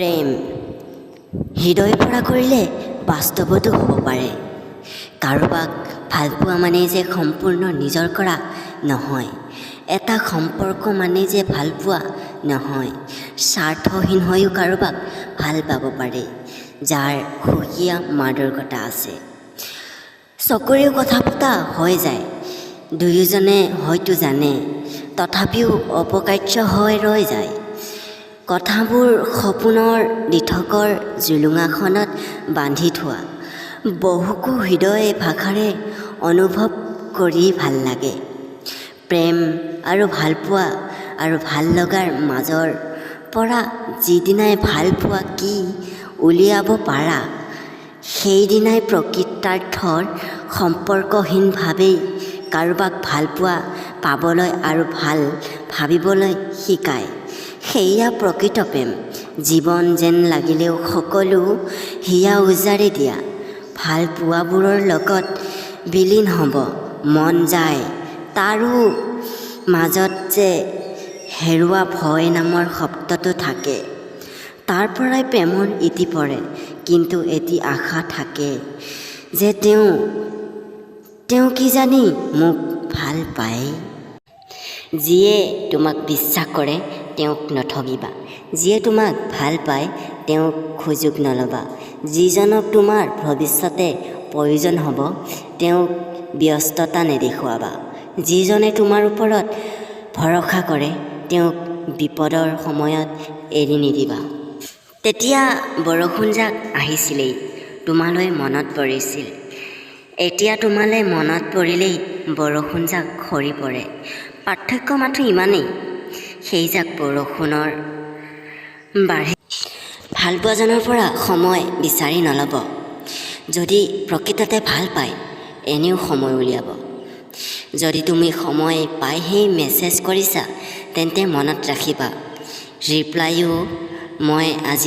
প্ৰেম হৃদয়ৰ পৰা কৰিলে বাস্তৱতো হ'ব পাৰে। কাৰোবাক ভালপোৱা মানে যে সম্পূৰ্ণ নিজৰ কৰা নহয়। এটা সম্পৰ্ক মানে যে ভালপোৱা নহয়। স্বাৰ্থহীন হৈও কাৰোবাক ভাল পাব পাৰে, যাৰ সুকীয়া মাদকতা আছে। চকুৰেও কথা পতা হৈ যায়, দুয়োজনে হয়তো জানে, তথাপিও অপকাৰ্য হৈ ৰৈ যায়। কথাবোৰ সপোনৰ দিঠকৰ জুলুঙাখনত বান্ধি থোৱা। বহুকো হৃদয় ভাষাৰে অনুভৱ কৰি ভাল লাগে। প্ৰেম আৰু ভালপোৱা আৰু ভাল লগাৰ মাজৰ পৰা যিদিনাই ভালপোৱা কি উলিয়াব পাৰা, সেইদিনাই প্ৰকৃতাৰ্থৰ সম্পৰ্কহীনভাৱেই কাৰোবাক ভালপোৱা পাবলৈ আৰু ভাল ভাবিবলৈ শিকায়। সেয়া প্ৰকৃত প্ৰেম। জীৱন যেন লাগিলেও সকলো হিয়া উজাৰি দিয়া। ভাল পোৱাবোৰৰ লগত বিলীন হ'ব মন যায়, তাৰো মাজত যে হেৰুৱা ভয় নামৰ শব্দটো থাকে। তাৰ পৰাই প্ৰেমৰ ইতি পৰে, কিন্তু এটি আশা থাকে যে তেওঁ কিজানি মোক ভাল পায়। যিয়ে তোমাক বিশ্বাস কৰে তেওঁক নঠগিবা। যিয়ে তোমাক ভাল পায় তেওঁক সুযোগ নল'বা। যিজনক তোমাৰ ভৱিষ্যতে প্ৰয়োজন হ'ব তেওঁক ব্যস্ততা নেদেখুৱাবা। যিজনে তোমাৰ ওপৰত ভৰসা কৰে তেওঁক বিপদৰ সময়ত এৰি নিদিবা। তেতিয়া বৰষুণজাক আহিছিলেই, তোমালৈ মনত পৰিছিল। এতিয়া তোমালৈ মনত পৰিলেই বৰষুণজাক সৰি পৰে। পাৰ্থক্য মাথো ইমানেই, সেইজাক বৰষুণৰ বাঢ়ে। ভালপোৱাজনৰ পৰা সময় বিচাৰি নল'ব। যদি প্ৰকৃততে ভাল পায় এনেও সময় উলিয়াব। যদি তুমি সময় পাইহে মেছেজ কৰিছা তেন্তে মনত ৰাখিবা, ৰিপ্লাইও মই আজি